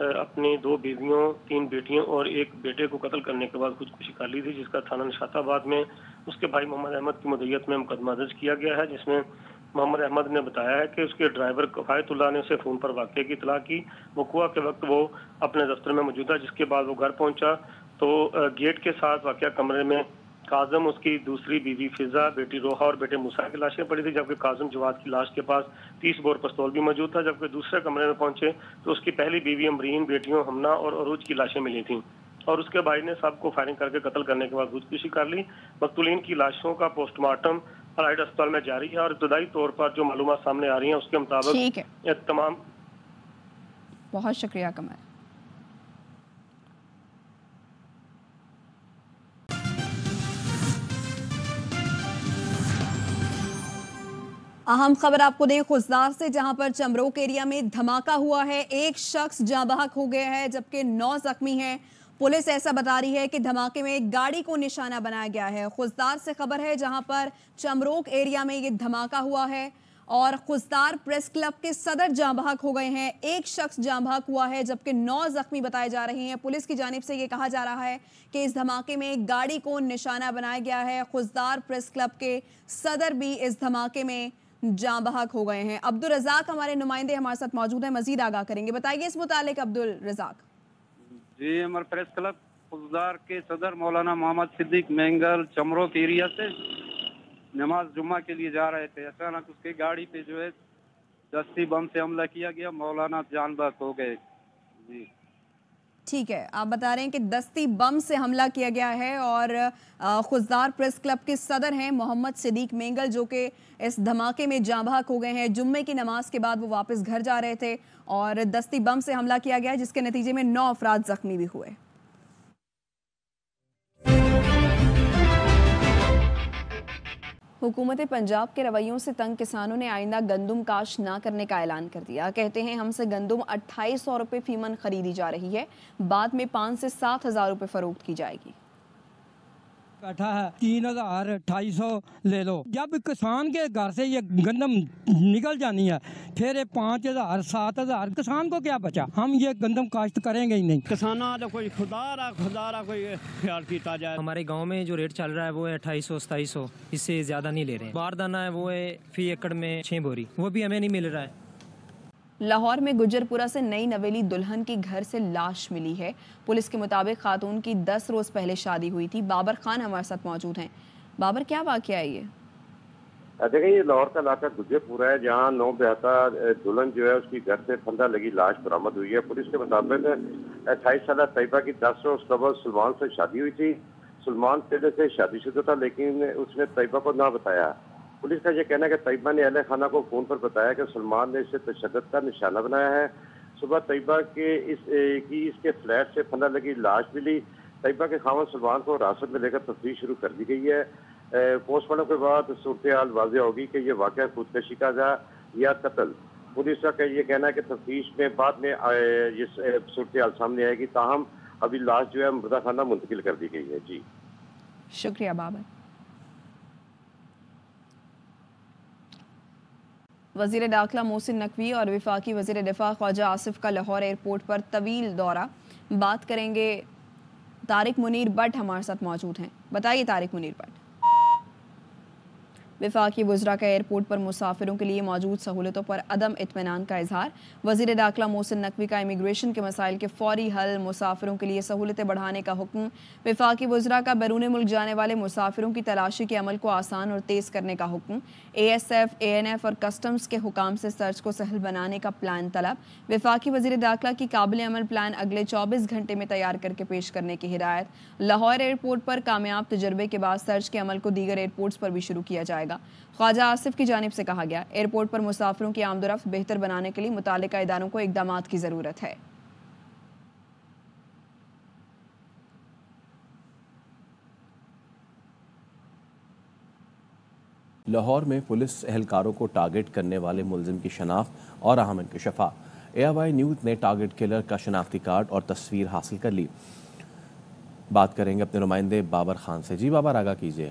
اپنی 2 بیویوں 3 بیٹیوں اور 1 بیٹے کو قتل کرنے کے بعد خودکشی کر لی تھی، جس کا تھانہ نشاط آباد میں اس کے بھائی محمد احمد کی مدعیت میں مقدمہ درج کیا گیا ہے، جس میں محمد احمد نے بتایا ہے کہ اس کے ڈرائیور کفایت اللہ نے اسے فون پر واقعے کی اطلاع کی۔ وقوع کے وقت وہ اپنے دفتر میں موجود تھا، جس کے بعد وہ گھر پہنچا تو گیٹ کے ساتھ واقعہ کمرے میں کاظم، اس کی دوسری بیوی فضا، بیٹی روحا اور بیٹے موسیٰ کی لاشیں پڑی تھی، جبکہ کاظم جواد کی لاش کے پاس 30 بور پستول بھی موجود تھا۔ جبکہ دوسرے کمرے میں پہنچے تو اس کی پہلی بیوی امرین، بیٹیوں ہمنا اور عروج کی لاشیں ملی تھیں اور اس کے بھائی نے سب کو فائرنگ کر کے قتل کرنے کے بعد خودکشی کر لی۔ مقتولین کی لاشوں کا پوسٹ مارٹم الائڈ اسپتال میں جاری ہے اور ابتدائی طور پر جو معلومات سامنے آ رہی ہیں اس کے مطابق تمام۔ بہت شکریہ کمال۔ اہم خبر آپ کو دیں خزدار سے، جہاں پر چمروک ایریا میں دھماکہ ہوا ہے، 1 شخص جاں بحق ہو گیا ہے جبکہ 9 زخمی ہیں۔ پولیس ایسا بتا رہی ہے کہ دھماکے میں ایک گاڑی کو نشانہ بنایا گیا ہے۔ خزدار سے خبر ہے جہاں پر چمروک ایریا میں یہ دھماکہ ہوا ہے اور خزدار پریس کلب کے صدر جاں بحق ہو گئے ہیں، 1 شخص جاں بحق ہوا ہے جبکہ 9 زخمی بتائے جا رہے ہیں۔ پولیس کی جانب سے یہ کہا جا رہا ہے کہ اس دھماکے میں ایک گاڑی کو نشانہ بنایا گیا ہے۔ خزدار پریس کلب کے صدر بھی اس دھماکے میں جاں بحق ہو گئے ہیں۔ عبدالرزاق ہمارے نمائندے ہمارے ساتھ موجود ہیں، مزید آگاہ کریں گے، بتائیے اس متعلق عبدالرزاق۔ جی، ہمارے پریس کلب خزدار کے صدر مولانا محمد صدیق مینگل چمروک ایریا سے نماز جمعہ کے لیے جا رہے تھے، اچانک اس کی گاڑی پہ جو ہے دستی بم سے حملہ کیا گیا، مولانا جان بحق ہو گئے۔ جی ٹھیک ہے، آپ بتا رہے ہیں کہ دستی بم سے حملہ کیا گیا ہے اور خزدار پریس کلب کے صدر ہیں محمد صدیق مینگل، جو کہ اس دھماکے میں جاں بحق ہو گئے ہیں۔ جمعے کی نماز کے بعد وہ واپس گھر جا رہے تھے اور دستی بم سے حملہ کیا گیا، جس کے نتیجے میں 9 افراد زخمی بھی ہوئے۔ حکومت پنجاب کے رویوں سے تنگ کسانوں نے آئندہ گندم کاشت نہ کرنے کا اعلان کر دیا۔ کہتے ہیں ہم سے گندم 2800 روپے فی من خریدی جا رہی ہے، بعد میں 5 سے 7 ہزار روپے فروخت کی جائے گی۔ بیٹھا ہے 3000 2800 لے لو، جب کسان کے گھر سے یہ گندم نکل جانی ہے پھر 5000 7000 کسان کو کیا بچا؟ ہم یہ گندم کاشت کریں گے ہی نہیں۔ کسانوں کا کوئی خدا را کوئی خیال کیتا جائے۔ ہمارے گاؤں میں جو ریٹ چل رہا ہے وہ ہے 2800 2700، اس سے زیادہ نہیں لے رہے ہیں۔ باردانہ ہے وہ ہے فی ایکڑ میں 6 بوری، وہ بھی ہمیں نہیں مل رہا ہے۔ لاہور میں گجرپورہ سے نئی نویلی دلہن کی گھر سے لاش ملی ہے۔ پولیس کے مطابق خاتون کی 10 روز پہلے شادی ہوئی تھی۔ بابر خان ہمارے ساتھ موجود ہیں۔ بابر، کیا واقعہ ہے یہ؟ دیکھیں، یہ لاہور کا علاقہ گجرپورہ ہے، جہاں 9 بیاہتا دلہن جو ہے اس کی گھر سے پھندا لگی لاش برآمد ہوئی ہے۔ پولیس کے مطابق 28 سالہ طیبہ کی 10 روز قبل سلمان سے شادی ہوئی تھی۔ سلمان پہلے سے شادی شدہ تھا لیکن اس نے طیبہ کو نہ بتایا۔ پولیس کا یہ کہنا ہے کہ طیبہ نے اہل خانہ کو فون پر بتایا کہ سلمان نے اسے تشدد کا نشانہ بنایا ہے۔ صبح طیبہ کے اس کے فلیٹ سے پھندا لگی لاش ملی۔ طیبہ کے خاوند سلمان کو حراست میں لے کر تفتیش شروع کر دی گئی ہے۔ پوسٹ مارٹم کے بعد صورتحال واضح ہوگی کہ یہ واقعہ خودکشی کا تھا یا قتل۔ پولیس کا یہ کہنا ہے کہ تفتیش میں بعد میں یہ صورتحال سامنے آئے گی، تاہم ابھی لاش جو ہے مردہ خانہ منتقل کر دی گئی ہے۔ جی شکریہ بابر۔ وزیر داخلہ محسن نقوی اور وفاقی وزیر دفاع خواجہ آصف کا لاہور ایئرپورٹ پر طویل دورہ، بات کریں گے۔ طارق منیر بٹ ہمارے ساتھ موجود ہیں، بتائیے طارق منیر بٹ۔ وفاقی وزراء کا ایئرپورٹ پر مسافروں کے لیے موجود سہولتوں پر عدم اطمینان کا اظہار۔ وزیر داخلہ محسن نقوی کا امیگریشن کے مسائل کے فوری حل، مسافروں کے لیے سہولتیں بڑھانے کا حکم۔ وفاقی وزراء کا بیرون ملک جانے والے مسافروں کی تلاشی کے عمل کو آسان اور تیز کرنے کا حکم۔ A S F, A N F اور کسٹمز کے حکام سے سرچ کو سہل بنانے کا پلان طلب۔ وفاقی وزیر داخلہ کی قابل عمل پلان اگلے 24 گھنٹے میں تیار کر کے پیش کرنے کی ہدایت۔ لاہور ایئرپورٹ پر کامیاب تجربے کے بعد سرچ کے عمل کو دیگر ایئرپورٹس پر بھی شروع کیا جائے گا۔ خواجہ آصف کی جانب سے کہا گیا، ایئرپورٹ پر مسافروں کی آمد و رفت بہتر بنانے کے لیے متعلقہ اداروں کو اقدامات کی ضرورت ہے۔ لاہور میں پولیس اہلکاروں کو ٹارگٹ کرنے والے ملزم کی شناخت اور اہم انکشافات۔ اے آئی نیوز نے ٹارگٹ کلر کا شناختی کارڈ اور تصویر حاصل کر لی۔ بات کریں گے اپنے نمائندے بابر خان سے۔ جی بابر، آگاہ کیجیے۔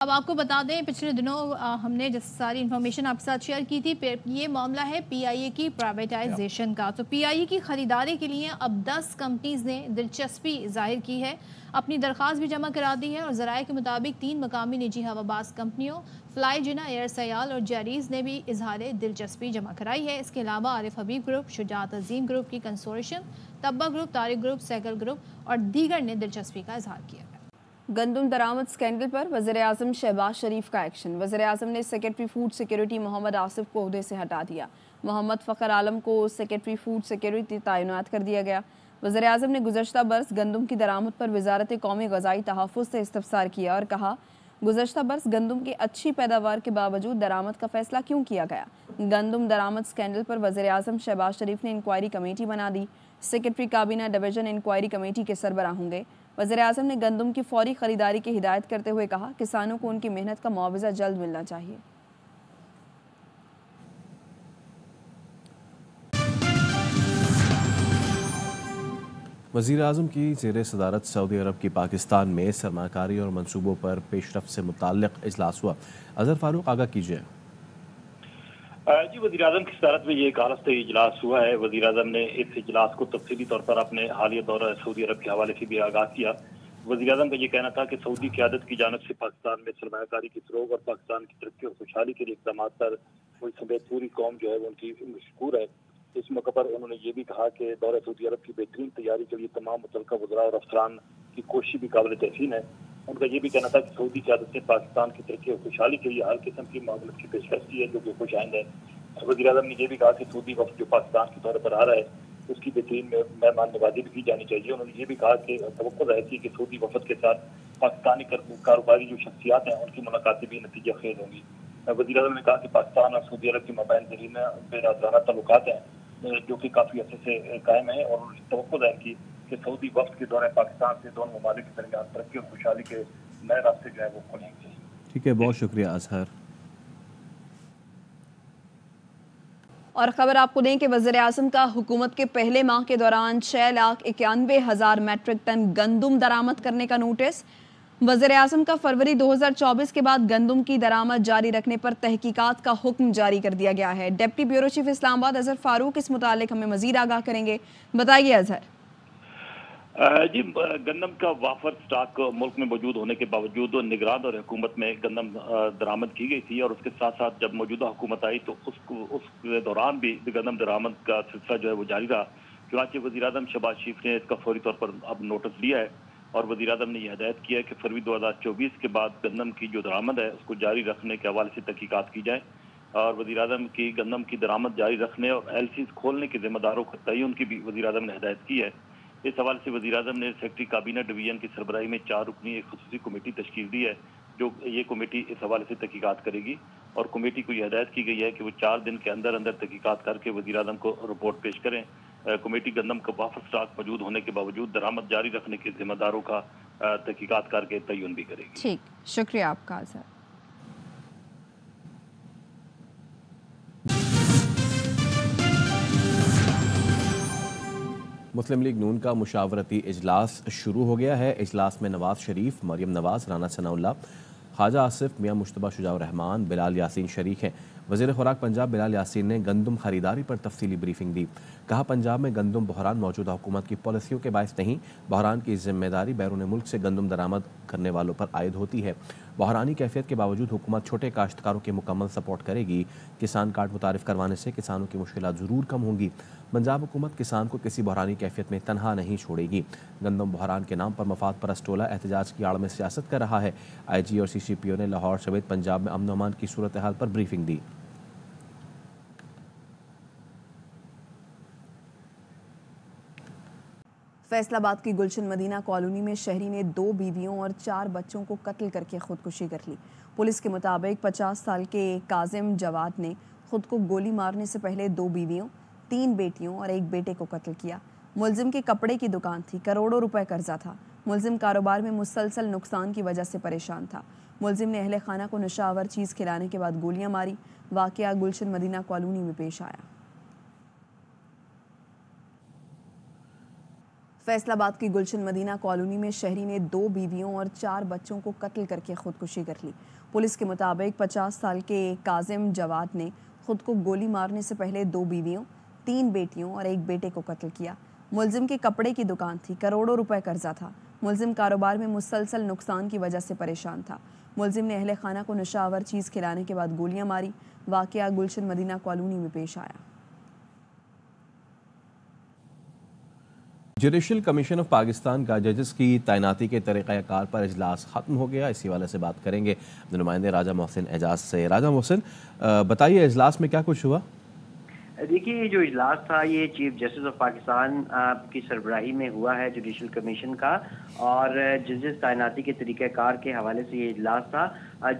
اب آپ کو بتا دیں پچھلے دنوں ہم نے جس ساری انفارمیشن آپ کے ساتھ شیئر کی تھی، یہ معاملہ ہے پی آئی اے کی پرائیویٹائزیشن کا۔ تو پی آئی اے کی خریداری کے لیے اب 10 کمپنیز نے دلچسپی ظاہر کی ہے، اپنی درخواست بھی جمع کرا دی ہے، اور ذرائع کے مطابق 3 مقامی نجی ہواباز کمپنیوں فلائی جنا، ایئر سیال اور جیریز نے بھی اظہار دلچسپی جمع کرائی ہے۔ اس کے علاوہ عارف حبیب گروپ، شجاعت عظیم گروپ کی consortium, Tabba group, Tariq group, سیکل گروپ اور دیگر نے دلچسپی کا اظہار کیا ہے۔ گندم درآمد سکینڈل پر وزیراعظم شہباز شریف کا ایکشن۔ وزیراعظم نے سیکرٹری فوڈ سیکیورٹی محمد آصف کو عہدے سے ہٹا دیا۔ محمد فخر عالم کو سیکرٹری فوڈ سیکیورٹی تعینات کر دیا گیا۔ وزیراعظم نے گزشتہ برس گندم کی درآمد پر وزارت قومی غذائی تحفظ سے استفسار کیا اور کہا گزشتہ برس گندم کی اچھی پیداوار کے باوجود درآمد کا فیصلہ کیوں کیا گیا؟ گندم درآمد سکینڈل پر وزیراعظم شہباز شریف نے انکوائری کمیٹی بنا دی۔ سیکرٹری کابینہ ڈویژن انکوائری کمیٹی کے سربراہ ہوں گے۔ وزیراعظم نے گندم کی فوری خریداری کی ہدایت کرتے ہوئے کہا کسانوں کو ان کی محنت کا معاوضہ جلد ملنا چاہیے۔ وزیر اعظم کی زیر صدارت سعودی عرب کی پاکستان میں سرمایہ کاری اور منصوبوں پر پیش رفت سے متعلق اجلاس ہوا۔ اظہر فاروق آگاہ کیجیے۔ جی، وزیر اعظم کی صدارت میں یہ ایک عارضی اجلاس ہوا ہے۔ وزیر اعظم نے اس اجلاس کو تفصیلی طور پر اپنے حالیہ دورہ سعودی عرب کے حوالے سے بھی آگاہ کیا۔ وزیر اعظم کا یہ کہنا تھا کہ سعودی قیادت کی جانب سے پاکستان میں سرمایہ کاری کی فروغ اور پاکستان کی ترقی اور خوشحالی کے لیے اقدامات پر سمیت پوری قوم جو ہے وہ ان کی مشکور ہے۔ اس موقع پر انہوں نے یہ بھی کہا کہ دورہ سعودی عرب کی بہترین تیاری کے لیے تمام متعلقہ وزراء اور افسران کی کوشش بھی قابل تحسین ہے۔ ان کا یہ بھی کہنا تھا کہ سعودی قیادت نے پاکستان کی ترقی اور خوشحالی کے لیے ہر قسم کی معاملات کی پیشکش کی ہے جو کہ خوش آئند ہے۔ وزیر اعظم نے یہ بھی کہا کہ سعودی وفد جو پاکستان کے دورے پر آ رہا ہے اس کی بہترین مہمان نوازی بھی کی جانی چاہیے۔ انہوں نے یہ بھی کہا کہ توقع ظاہر کی کہ سعودی وفد کے ساتھ پاکستانی کاروباری جو شخصیات ہیں ان کی ملاقاتیں بھی نتیجہ خیز ہوں گی۔ وزیر اعظم نے کہا کہ پاکستان اور سعودی عرب کے مابین بینظیرانہ تعلقات ہیں جو کہ کافی عرصے سے قائم ہیں، اور انہوں نے توقع ظاہر کی کہ سعودی وفد کے دورے پاکستان سے دونوں ممالک کے درمیان ترقی اور خوشحالی کے نئے راستے جو ہے وہ کھلیں گے۔ ٹھیک ہے، بہت شکریہ اظہر۔ اور خبر آپ کو دیں کہ وزیر اعظم کا حکومت کے پہلے ماہ کے دوران 6,91,000 میٹرک ٹن گندم درآمد کرنے کا نوٹس۔ وزیر اعظم کا فروری 2024 کے بعد گندم کی درآمد جاری رکھنے پر تحقیقات کا حکم جاری کر دیا گیا ہے۔ ڈپٹی بیورو چیف اسلام آباد اظہر فاروق اس متعلق ہمیں مزید آگاہ کریں گے۔ بتائیے اظہر۔ جی، گندم کا وافر سٹاک ملک میں موجود ہونے کے باوجود نگران اور حکومت میں گندم درآمد کی گئی تھی، اور اس کے ساتھ ساتھ جب موجودہ حکومت آئی تو اس دوران بھی گندم درآمد کا سلسلہ جو ہے وہ جاری رہا۔ چنانچہ وزیر اعظم شہباز شریف نے اس کا فوری طور پر اب نوٹس لیا ہے، اور وزیر اعظم نے یہ ہدایت کیا ہے کہ فروری 2024 کے بعد گندم کی جو درآمد ہے اس کو جاری رکھنے کے حوالے سے تحقیقات کی جائیں، اور وزیر اعظم کی گندم کی درآمد جاری رکھنے اور ایل سیز کھولنے کے ذمہ داروں کا تعین کی بھی وزیر اعظم نے ہدایت کی ہے۔ اس حوالے سے وزیر اعظم نے سیکرٹری کابینہ ڈویژن کی سربراہی میں 4 رکنی ایک خصوصی کمیٹی تشکیل دی ہے، جو یہ کمیٹی اس حوالے سے تحقیقات کرے گی، اور کمیٹی کو یہ ہدایت کی گئی ہے کہ وہ 4 دن کے اندر تحقیقات کر کے وزیر اعظم کو رپورٹ پیش کریں۔ کمیٹی گندم کا وافر سٹاک موجود ہونے کے باوجود درآمد جاری رکھنے کے ذمہ داروں کا تحقیقات کر کے تعین بھی کرے گی۔ ٹھیک، شکریہ آپ کا اظہر۔ مسلم لیگ نون کا مشاورتی اجلاس شروع ہو گیا ہے۔ اجلاس میں نواز شریف، مریم نواز، رانا ثناء اللہ، خواجہ آصف، میاں مجتبیٰ شجاع الرحمان، بلال یاسین شریک ہیں۔ وزیر خوراک پنجاب بلال یاسین نے گندم خریداری پر تفصیلی بریفنگ دی۔ کہا پنجاب میں گندم بحران موجودہ حکومت کی پالیسیوں کے باعث نہیں، بحران کی ذمہ داری بیرون ملک سے گندم درآمد کرنے والوں پر عائد ہوتی ہے۔ بحرانی کیفیت کے باوجود حکومت چھوٹے کاشتکاروں کی مکمل سپورٹ کرے گی۔ کسان کارڈ متعارف کروانے سے کسانوں کی مشکلات ضرور کم ہوں گی۔ پنجاب حکومت کسان کو کسی بحرانی کیفیت میں تنہا نہیں چھوڑے گی۔ گندم بحران کے نام پر مفاد پرست ٹولہ احتجاج کی آڑ میں سیاست کر رہا ہے۔ آئی جی اور سی سی پی او نے لاہور سمیت پنجاب میں امن و امان کی صورتحال پر بریفنگ دی۔ فیصل آباد کی گلشن مدینہ کالونی میں شہری نے 2 بیویوں اور 4 بچوں کو قتل کر کے خودکشی کر لی۔ پولیس کے مطابق 50 سال کے کاظم جواد نے خود کو گولی مارنے سے پہلے 2 بیویوں، 3 بیٹیوں اور 1 بیٹے کو قتل کیا۔ ملزم کی کپڑے کی دکان تھی، کروڑوں روپے قرضہ تھا۔ ملزم کاروبار میں مسلسل نقصان کی وجہ سے پریشان تھا۔ ملزم نے اہل خانہ کو نشہ آور چیز کھلانے کے بعد گولیاں ماری۔ واقعہ گلشن مدینہ کالونی میں پیش آیا۔ فیصل آباد کی گلشن مدینہ کالونی میں شہری نے 2 بیویوں اور 4 بچوں کو قتل کر کے خودکشی کر لی۔ پولیس کے مطابق 50 سال کے کاظم جواد نے خود کو گولی مارنے سے پہلے 2 بیویوں، 3 بیٹیوں اور 1 بیٹے کو قتل کیا۔ ملزم کی کپڑے کی دکان تھی، کروڑوں روپے قرضہ تھا۔ ملزم کاروبار میں مسلسل نقصان کی وجہ سے پریشان تھا۔ ملزم نے اہل خانہ کو نشہ آور چیز کھلانے کے بعد گولیاں ماری۔ واقعہ گلشن مدینہ کالونی میں پیش آیا۔ جوڈیشل کمیشن آف پاکستان کا ججز کی تعیناتی کے طریقہ کار پر اجلاس ختم ہو گیا۔ اسی حوالے سے بات کریں گے نمائندے راجہ محسن اعجاز سے۔ راجہ محسن، بتائیے اجلاس میں کیا کچھ ہوا؟ دیکھیے، یہ جو اجلاس تھا یہ چیف جسٹس آف پاکستان کی سربراہی میں ہوا ہے جوڈیشل کمیشن کا، اور ججز تعیناتی کے طریقہ کار کے حوالے سے یہ اجلاس تھا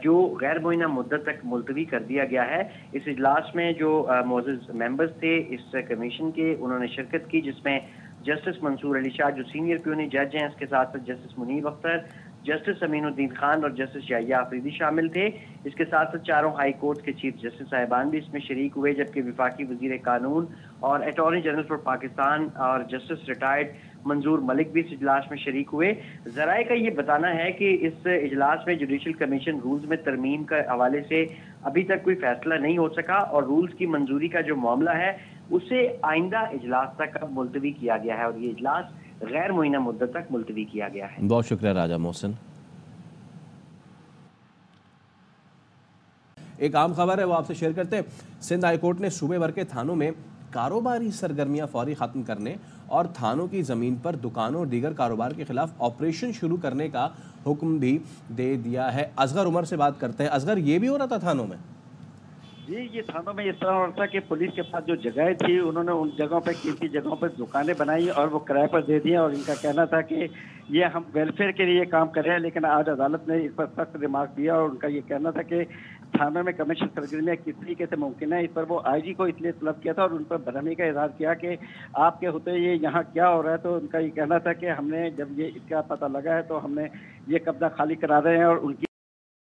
جو غیر معینہ مدت تک ملتوی کر دیا گیا ہے۔ اس اجلاس میں جو معزز ممبرز تھے اس کمیشن کے، انہوں نے شرکت کی، جس میں جسٹس منصور علی شاہ جو سینئر پیونی جج ہیں، اس کے ساتھ ساتھ جسٹس منیب اختر، جسٹس امین الدین خان اور جسٹس یحییٰ آفریدی شامل تھے۔ اس کے ساتھ ساتھ 4 ہائی کورٹ کے چیف جسٹس صاحبان بھی اس میں شریک ہوئے، جبکہ وفاقی وزیر قانون اور اٹارنی جنرل فار پاکستان اور جسٹس ریٹائرڈ منظور ملک بھی اس اجلاس میں شریک ہوئے۔ ذرائع کا یہ بتانا ہے کہ اس اجلاس میں جوڈیشل کمیشن رولز میں ترمیم کے حوالے سے ابھی تک کوئی فیصلہ نہیں ہو سکا، اور رولز کی منظوری کا جو معاملہ ہے اسے آئندہ اجلاس تک اب ملتوی کیا گیا ہے، اور یہ اجلاس غیر معینہ مدت تک ملتوی کیا گیا ہے۔ بہت شکریہ راجہ محسن۔ ایک عام خبر ہے وہ آپ سے شیئر کرتے ہیں۔ سندھ ہائی کورٹ نے صوبے بھر کے تھانوں میں کاروباری سرگرمیاں فوری ختم کرنے اور تھانوں کی زمین پر دکانوں اور دیگر کاروبار کے خلاف آپریشن شروع کرنے کا حکم بھی دے دیا ہے۔ اصغر عمر سے بات کرتے ہیں۔ اصغر، یہ بھی ہو رہا تھا تھانوں میں؟ جی، یہ تھانوں میں اس طرح ہو رہا تھا کہ پولیس کے پاس جو جگہیں تھی انہوں نے ان جگہوں پہ قیمتی جگہوں پہ دکانیں بنائی اور وہ کرائے پر دے دیا، اور ان کا کہنا تھا کہ یہ ہم ویلفیئر کے لیے کام کر رہے ہیں، لیکن آج عدالت نے اس پر سخت ریمارک دیا، اور ان کا یہ کہنا تھا کہ تھانوں میں کمرشل سرگرمیاں کس طریقے سے ممکن ہے۔ اس پر وہ آئی جی کو اس لیے طلب کیا تھا اور ان پر برہمی کا اظہار کیا کہ آپ کے ہوتے یہ یہاں کیا ہو رہا ہے، تو ان کا یہ کہنا تھا کہ ہم نے جب یہ اس کا پتہ لگا ہے تو ہم نے یہ قبضہ خالی کرا رہے ہیں اور ان کی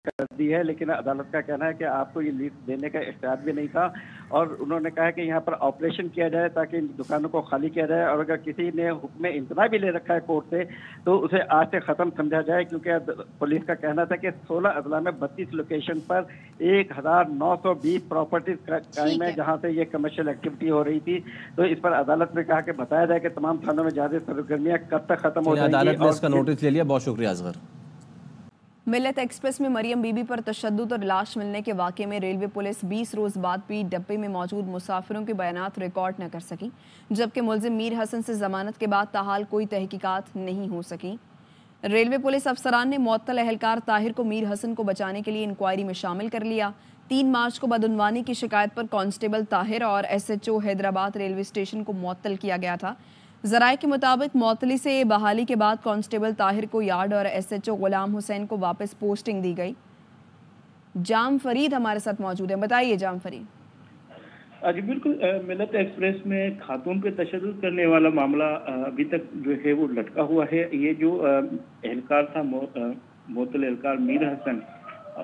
کر دی ہے، لیکن عدالت کا کہنا ہے کہ آپ کو یہ لیز دینے کا اختیار بھی نہیں تھا، اور انہوں نے کہا کہ یہاں پر آپریشن کیا جائے تاکہ ان دکانوں کو خالی کیا جائے، اور اگر کسی نے حکم امتناع بھی لے رکھا ہے کورٹ سے تو اسے آج سے ختم سمجھا جائے، کیونکہ پولیس کا کہنا تھا کہ 16 اضلاع میں 32 لوکیشن پر 1920 پراپرٹیز قائم ہے جہاں سے یہ کمرشل ایکٹیویٹی ہو رہی تھی۔ تو اس پر عدالت نے کہا کہ بتایا جائے کہ تمام تھانوں میں جاری سرگرمیاں کب تک ختم ہو جائیں گی۔ عدالت نے اس کا نوٹس لے لیا۔ بہت شکریہ اصغر۔ ملت ایکسپریس میں مریم بی بی پر تشدد اور لاش ملنے کے واقعے میں ریلوے پولیس 20 روز بعد بھی ڈبے میں موجود مسافروں کے بیانات ریکارڈ نہ کر سکی، جبکہ ملزم میر حسن سے ضمانت کے بعد تاحال کوئی تحقیقات نہیں ہو سکی۔ ریلوے پولیس افسران نے معطل اہلکار طاہر کو میر حسن کو بچانے کے لیے انکوائری میں شامل کر لیا۔ 3 مارچ کو بدعنوانی کی شکایت پر کانسٹیبل طاہر اور S H O Hyderabad railway station کو معطل کیا گیا تھا۔ ذرائع کے مطابق معطلی سے بحالی کے بعد کانسٹیبل طاہر کو یارڈ اور ایس ایچ او غلام حسین کو واپس پوسٹنگ دی گئی۔ جام فرید ہمارے ساتھ موجود ہیں، بتائیے جام فرید۔ جی بالکل، ملت ایکسپریس میں خاتون پہ تشدد کرنے والا معاملہ ابھی تک جو ہے وہ لٹکا ہوا ہے۔ یہ جو اہلکار تھا معطل اہلکار میر حسن،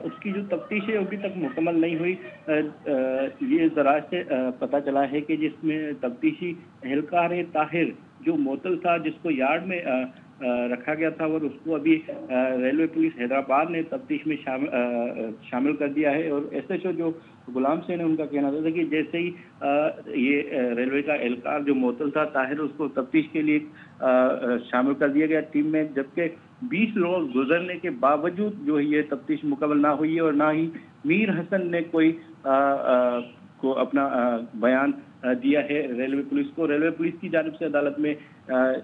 اس کی جو تفتیش ہے ابھی تک مکمل نہیں ہوئی۔ یہ ذرائع سے پتہ چلا ہے کہ جس میں تفتیشی اہلکار طاہر جو معطل تھا، جس کو یارڈ میں رکھا گیا تھا، اور اس کو ابھی ریلوے پولیس حیدرآباد نے تفتیش میں شامل کر دیا ہے۔ اور ایس ایچ او جو غلام حسین ہے، ان کا کہنا تھا کہ جیسے ہی یہ ریلوے کا اہلکار جو معطل تھا طاہر، اس کو تفتیش کے لیے شامل کر دیا گیا ٹیم میں، جبکہ 20 روز گزرنے کے باوجود جو ہے یہ تفتیش مکمل نہ ہوئی ہے، اور نہ ہی میر حسن نے کوئی کو اپنا بیان دیا ہے ریلوے پولیس کو۔ ریلوے پولیس کی جانب سے عدالت میں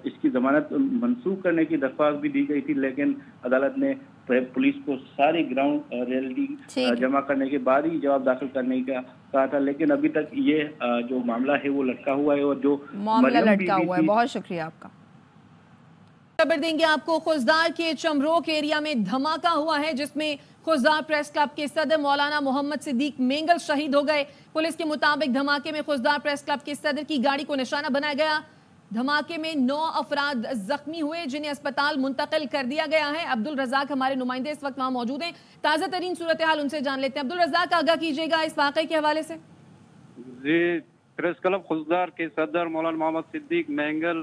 اس کی ضمانت منسوخ کرنے کی درخواست بھی دی گئی تھی، لیکن عدالت نے پولیس کو ساری گراؤنڈ ریئلٹی جمع کرنے کے بعد ہی جواب داخل کرنے کا کہا تھا، لیکن ابھی تک یہ جو معاملہ ہے وہ لٹکا ہوا ہے، اور جو معاملہ لٹکا ہوا ہے۔ بہت شکریہ آپ کا۔ خبر دیں گے آپ کو، خوزدار کے چمروک ایریا میں دھماکہ ہوا ہے، جس میں خوزدار پریس کلب کے صدر مولانا محمد صدیق مینگل شہید ہو گئے۔ پولیس کے مطابق دھماکے میں خوزدار پریس کلب کے صدر کی گاڑی کو نشانہ بنایا گیا۔ دھماکے میں 9 افراد زخمی ہوئے، جنہیں اسپتال منتقل کر دیا گیا ہے۔ عبدالرزاق ہمارے نمائندے اس وقت وہاں موجود ہیں، تازہ ترین صورتحال ان سے جان لیتے ہیں۔ عبدالرزاق، آگاہ کیجیے گا اس واقعے کے حوالے سے۔ جی، پریس کلب خوزدار کے صدر مولانا محمد صدیق مینگل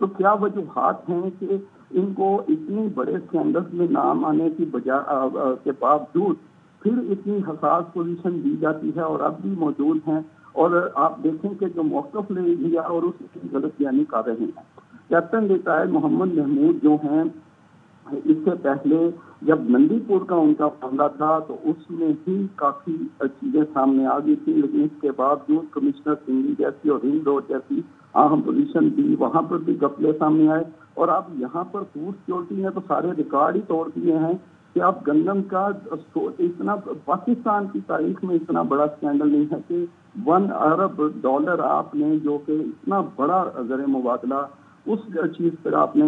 تو کیا وجوہات ہیں کہ ان کو اتنی بڑے اسکینڈلز میں نام آنے کی کے باوجود پھر اتنی حساس پوزیشن دی جاتی ہے اور اب بھی موجود ہیں؟ اور آپ دیکھیں کہ جو موقف لے لیا اور اس کی غلط بیانی کر رہے ہیں. کیپٹن ریٹائرڈ محمد محمود جو ہیں، اس سے پہلے جب نندی پور کا ان کا معاملہ تھا تو اس میں ہی کافی چیزیں سامنے آ گئی تھی، لیکن اس کے باوجود کمشنر سنگھی جیسی اور رنگ روڈ جیسی اہم پوزیشن دی، وہاں پر بھی گپلے سامنے آئے. اور اب یہاں پر فوڈ سیکورٹی نے تو سارے ریکارڈ ہی توڑ دیے ہیں کہ اب گندم کا اتنا پاکستان کی تاریخ میں اتنا بڑا اسکینڈل نہیں ہے کہ $1 ارب آپ نے جو کہ اتنا بڑا زر مبادلہ اس چیز پر آپ نے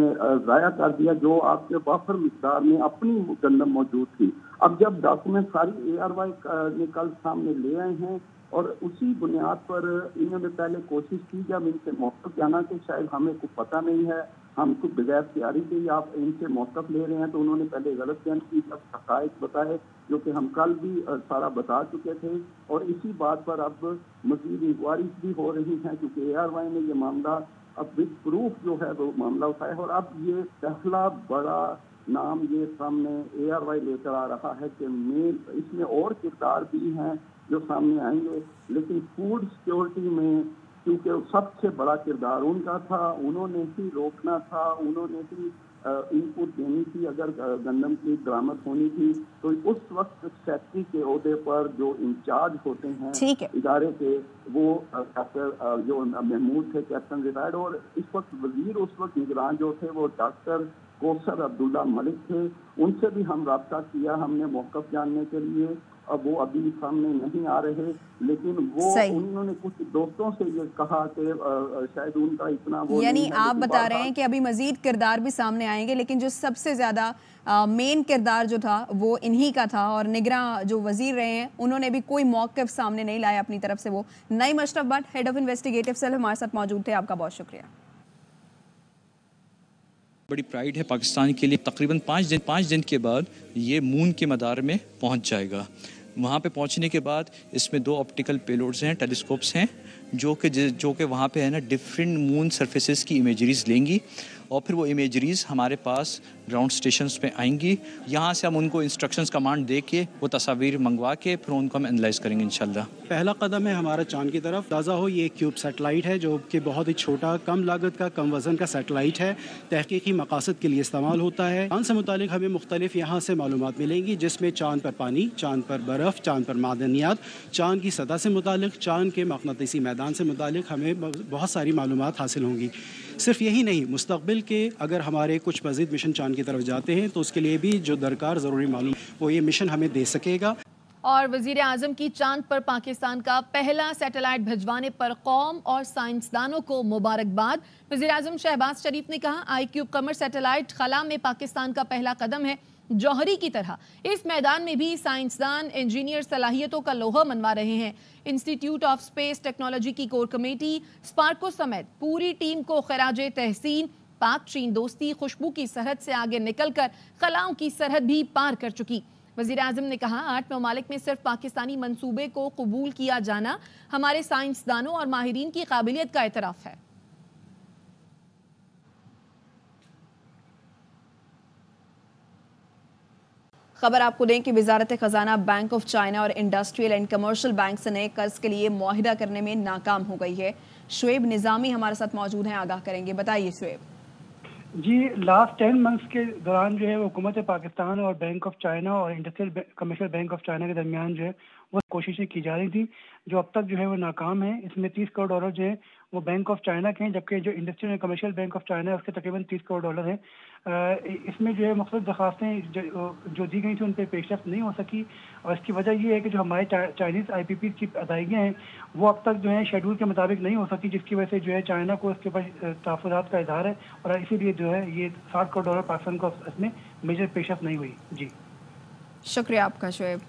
ضائع کر دیا جو آپ کے وافر مقدار میں اپنی گندم موجود تھی. اب جب ڈاکومنٹ ساری ARY نے کل سامنے لے آئے ہیں اور اسی بنیاد پر انہوں نے پہلے کوشش کی جب ان سے موقف جانا کہ شاید ہمیں کچھ پتہ نہیں ہے، ہم کو بغیر تیاری کے ہی آپ ان سے موقف لے رہے ہیں، تو انہوں نے پہلے غلط بیان کی، جب حقائق بتائے جو کہ ہم کل بھی سارا بتا چکے تھے. اور اسی بات پر اب مزید انکوائریز بھی ہو رہی ہیں کیونکہ ARY نے یہ معاملہ اب وتھ پروف جو ہے وہ معاملہ اٹھایا ہے. اور اب یہ پہلا بڑا نام یہ سامنے ARY لے کر آ رہا ہے کہ اس میں اور کردار بھی ہیں جو سامنے آئیں گے، لیکن فوڈ سیکورٹی میں کیونکہ سب سے بڑا کردار ان کا تھا، انہوں نے ہی روکنا تھا، انہوں نے ہی ان پٹ دینی تھی. اگر گندم کی درآمد ہونی تھی تو اس وقت سیکٹری کے عہدے پر جو انچارج ہوتے ہیں ادارے کے وہ جو محمود تھے کیپٹن ریٹائرڈ، اور اس وقت وزیر اس وقت نگران جو تھے وہ ڈاکٹر کوثر عبداللہ ملک تھے. ان سے بھی ہم رابطہ کیا ہم نے موقف جاننے کے لیے، اب وہ ابھی سامنے نہیں آ رہے، لیکن وہ انہوں نے کچھ دوستوں سے یہ کہا کہ شاید ان کا اتنا وہ یعنی آپ بتا رہے ہیں کہ ابھی مزید کردار بھی سامنے آئیں گے، لیکن جو سب سے زیادہ مین کردار جو تھا وہ انہی کا تھا، اور نگراں جو وزیر رہے ہیں انہوں نے بھی کوئی موقف سامنے نہیں لایا اپنی طرف سے. وہ Naeem Ashraf Butt, head of investigative cell, ہمارے ساتھ موجود تھے. آپ کا بہت شکریہ. بڑی پرائیڈ ہے پاکستان کے لیے. تقریباً 5 دن کے بعد یہ مون کے مدار میں پہنچ جائے گا. وہاں پہ پہنچنے کے بعد اس میں 2 آپٹیکل پیلوڈز ہیں، ٹیلیسکوپس ہیں جو کہ وہاں پہ ہے نا ڈفرینٹ مون سرفیسز کی امیجریز لیں گی، اور پھر وہ امیجریز ہمارے پاس گراؤنڈ سٹیشنز پہ آئیں گی. یہاں سے ہم ان کو انسٹرکشنز کمانڈ دے کے وہ تصاویر منگوا کے پھر ان کو ہم انالائز کریں گے انشاءاللہ. پہلا قدم ہے ہمارا چاند کی طرف. اندازہ ہو یہ کیوب سیٹلائٹ ہے جو کہ بہت ہی چھوٹا، کم لاگت کا، کم وزن کا سیٹلائٹ ہے، تحقیقی مقاصد کے لیے استعمال ہوتا ہے. چاند سے متعلق ہمیں مختلف یہاں سے معلومات ملیں گی، جس میں چاند پر پانی، چاند پر برف، چاند پر معدنیات، چاند کی سطح سے متعلق، چاند کے مقناطیسی میدان سے متعلق ہمیں بہت ساری معلومات حاصل ہوں گی. صرف یہی نہیں، مستقبل کے اگر ہمارے کچھ مزید مشن چاند کی طرف جاتے ہیں تو اس کے لیے بھی جو درکار ضروری معلومات وہ یہ مشن ہمیں دے سکے گا. اور وزیر اعظم کی چاند پر پاکستان کا پہلا سیٹلائٹ بھجوانے پر قوم اور سائنسدانوں کو مبارکباد. وزیر اعظم شہباز شریف نے کہا آئی کیوب قمر سیٹلائٹ خلا میں پاکستان کا پہلا قدم ہے. جوہری کی طرح اس میدان میں بھی سائنسدان انجینئر صلاحیتوں کا لوہا منوا رہے ہیں. انسٹیٹیوٹ آف اسپیس ٹیکنالوجی کی کور کمیٹی، اسپارکو سمیت پوری ٹیم کو خراج تحسین. پاک چین دوستی خوشبو کی سرحد سے آگے نکل کر خلاؤں کی سرحد بھی پار کر چکی. وزیر اعظم نے کہا 8 ممالک میں صرف پاکستانی منصوبے کو قبول کیا جانا ہمارے سائنسدانوں اور ماہرین کی قابلیت کا اعتراف ہے. خبر آپ کو دیں کہ وزارت خزانہ بینک آف چائنا اور انڈسٹریل اینڈ کمرشل بینک سے نئے قرض کے لیے معاہدہ کرنے میں ناکام ہو گئی ہے. شعیب نظامی ہمارے ساتھ موجود ہیں، آگاہ کریں گے. بتائیے شعیب. جی، لاسٹ 10 منتھس کے دوران جو ہے حکومت پاکستان اور بینک آف چائنا اور industrial commercial bank of China کے درمیان جو ہے وہ کوششیں کی جا رہی تھی جو اب تک جو ہے وہ ناکام ہیں. اس میں $30 کروڑ جو ہے وہ بینک آف چائنا کے ہیں، جبکہ جو industrial and commercial bank of China ہے اس کے تقریباً $30 کروڑ ہیں. اس میں جو ہے مختلف درخواستیں جو دی گئی تھیں ان پہ پیش رفت نہیں ہو سکی، اور اس کی وجہ یہ ہے کہ جو ہمارے چائنیز IPP کی ادائیگیاں ہیں وہ اب تک جو ہے شیڈول کے مطابق نہیں ہو سکی، جس کی وجہ سے جو ہے چائنا کو اس کے اوپر تحفظات کا اظہار ہے، اور اسی لیے جو ہے یہ $60 کروڑ پاکستان کو اس میں میجر پیش رفت نہیں ہوئی. جی شکریہ آپ کا شعیب.